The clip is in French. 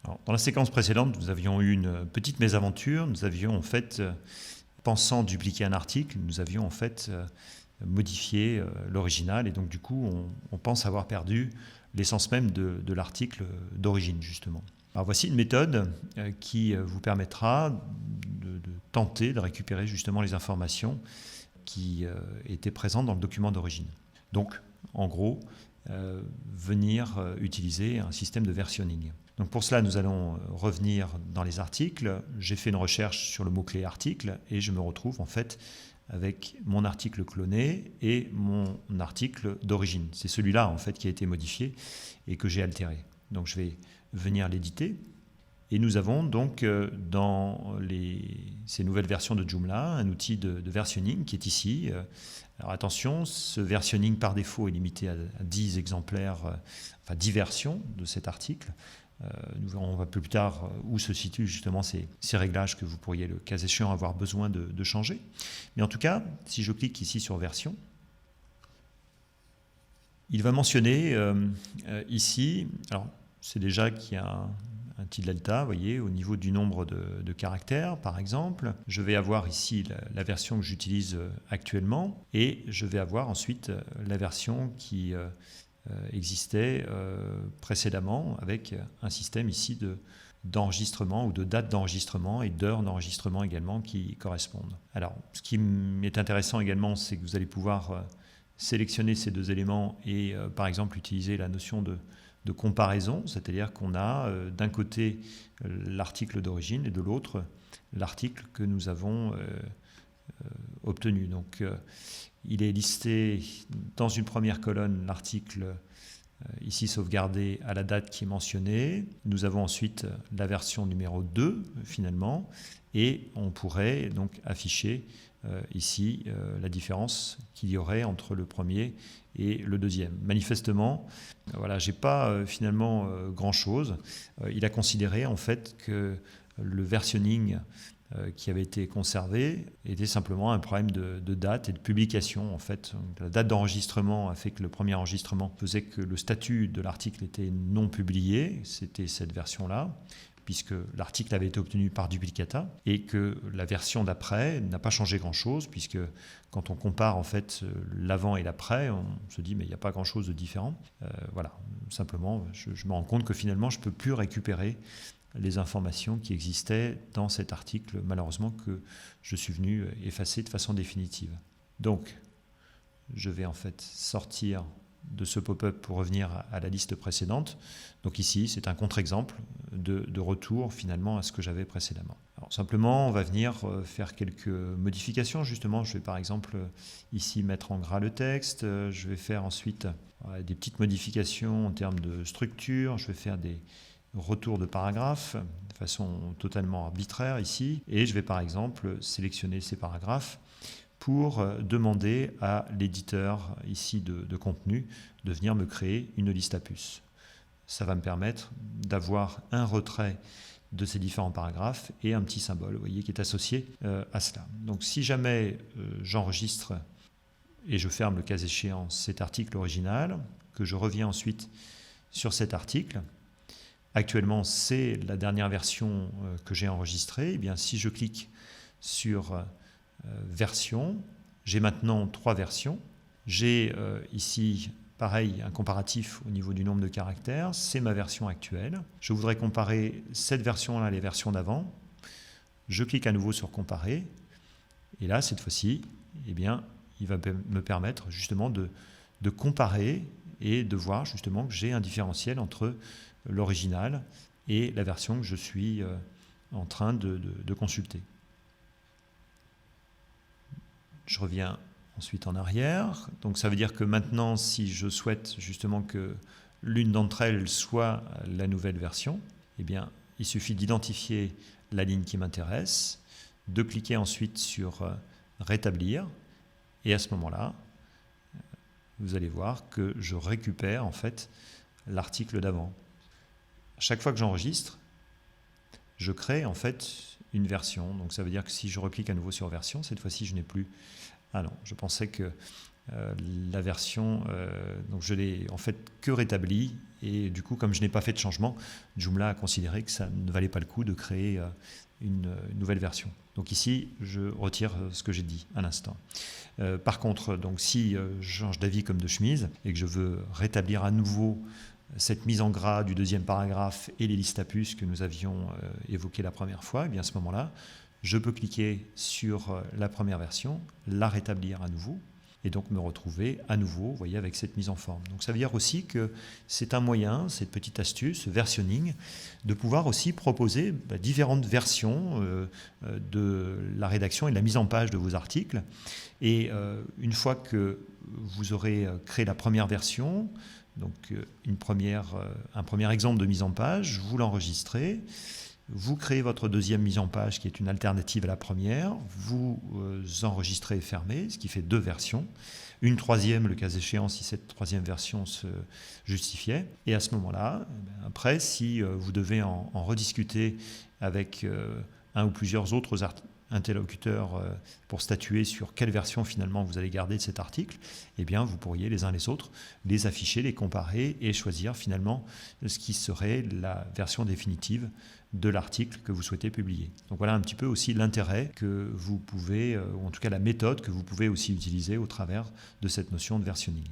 Alors, dans la séquence précédente, nous avions eu une petite mésaventure. Nous avions en fait, pensant dupliquer un article, nous avions en fait modifié l'original et donc du coup, on pense avoir perdu l'essence même de l'article d'origine justement. Alors voici une méthode qui vous permettra de tenter de récupérer justement les informations qui étaient présentes dans le document d'origine. Donc, en gros, venir utiliser un système de versionning. Donc pour cela, nous allons revenir dans les articles. J'ai fait une recherche sur le mot-clé article et je me retrouve en fait avec mon article cloné et mon article d'origine. C'est celui-là en fait qui a été modifié et que j'ai altéré. Donc je vais venir l'éditer. Et nous avons donc dans ces nouvelles versions de Joomla un outil de versionning qui est ici. Alors attention, ce versionning par défaut est limité à 10 exemplaires, enfin 10 versions de cet article. Nous verrons un peu plus tard où se situent justement ces réglages que vous pourriez, le cas échéant, avoir besoin de changer. Mais en tout cas, si je clique ici sur version, il va mentionner ici, alors c'est déjà qu'il y a un petit delta, vous voyez, au niveau du nombre de caractères, par exemple. Je vais avoir ici la version que j'utilise actuellement et je vais avoir ensuite la version qui existait précédemment avec un système ici d'enregistrement ou de date d'enregistrement et d'heure d'enregistrement également qui correspondent. Alors, ce qui est intéressant également, c'est que vous allez pouvoir sélectionner ces deux éléments et par exemple utiliser la notion de comparaison, c'est-à-dire qu'on a d'un côté l'article d'origine et de l'autre l'article que nous avons obtenu. Donc il est listé dans une première colonne l'article ici sauvegardé à la date qui est mentionnée. Nous avons ensuite la version numéro 2 finalement et on pourrait donc afficher ici la différence qu'il y aurait entre le premier et le deuxième. Manifestement, voilà, j'ai pas finalement grand-chose. Il a considéré en fait que le versionning qui avait été conservé était simplement un problème de date et de publication. En fait, la date d'enregistrement a fait que le premier enregistrement faisait que le statut de l'article était non publié. C'était cette version-là, puisque l'article avait été obtenu par duplicata et que la version d'après n'a pas changé grand-chose, puisque quand on compare en fait l'avant et l'après, on se dit mais il n'y a pas grand-chose de différent. Voilà, simplement, je me rends compte que finalement je ne peux plus récupérer les informations qui existaient dans cet article, malheureusement, que je suis venu effacer de façon définitive. Donc, je vais en fait sortir de ce pop-up pour revenir à la liste précédente. Donc ici, c'est un contre-exemple de retour finalement à ce que j'avais précédemment. Alors simplement, on va venir faire quelques modifications. Justement, je vais par exemple ici mettre en gras le texte. Je vais faire ensuite des petites modifications en termes de structure. Je vais faire des retour de paragraphes de façon totalement arbitraire ici et je vais par exemple sélectionner ces paragraphes pour demander à l'éditeur ici de contenu de venir me créer une liste à puces. Ça va me permettre d'avoir un retrait de ces différents paragraphes et un petit symbole, vous voyez, qui est associé à cela. Donc si jamais j'enregistre et je ferme le cas échéant cet article original, que je reviens ensuite sur cet article, actuellement, c'est la dernière version que j'ai enregistrée. Eh bien, si je clique sur version, j'ai maintenant 3 versions. J'ai ici, pareil, un comparatif au niveau du nombre de caractères. C'est ma version actuelle. Je voudrais comparer cette version-là à les versions d'avant. Je clique à nouveau sur comparer. Et là, cette fois-ci, eh bien, il va me permettre justement de comparer et de voir justement que j'ai un différentiel entre l'original et la version que je suis en train de consulter. Je reviens ensuite en arrière. Donc ça veut dire que maintenant, si je souhaite justement que l'une d'entre elles soit la nouvelle version, eh bien, il suffit d'identifier la ligne qui m'intéresse, de cliquer ensuite sur rétablir, et à ce moment-là, vous allez voir que je récupère en fait l'article d'avant. Chaque fois que j'enregistre, je crée en fait une version. Donc ça veut dire que si je reclique à nouveau sur version, cette fois-ci je n'ai plus... Ah non, je pensais que la version, donc je l'ai en fait que rétablie, et du coup, comme je n'ai pas fait de changement, Joomla a considéré que ça ne valait pas le coup de créer une nouvelle version. Donc ici, je retire ce que j'ai dit à l'instant. Par contre, donc, si je change d'avis comme de chemise et que je veux rétablir à nouveau cette mise en gras du deuxième paragraphe et les listes à puces que nous avions évoquées la première fois, et bien à ce moment-là, je peux cliquer sur la première version, la rétablir à nouveau, et donc me retrouver à nouveau, vous voyez, avec cette mise en forme. Donc ça veut dire aussi que c'est un moyen, cette petite astuce, versionning, de pouvoir aussi proposer différentes versions de la rédaction et de la mise en page de vos articles. Et une fois que vous aurez créé la première version, donc un premier exemple de mise en page, vous l'enregistrez. Vous créez votre deuxième mise en page qui est une alternative à la première, vous enregistrez et fermez, ce qui fait 2 versions. Une troisième, le cas échéant, si cette troisième version se justifiait. Et à ce moment-là, après, si vous devez en rediscuter avec un ou plusieurs autres interlocuteurs pour statuer sur quelle version finalement vous allez garder de cet article, eh bien vous pourriez les uns les autres les afficher, les comparer et choisir finalement ce qui serait la version définitive de l'article que vous souhaitez publier. Donc voilà un petit peu aussi l'intérêt que vous pouvez, ou en tout cas la méthode que vous pouvez aussi utiliser au travers de cette notion de versionning.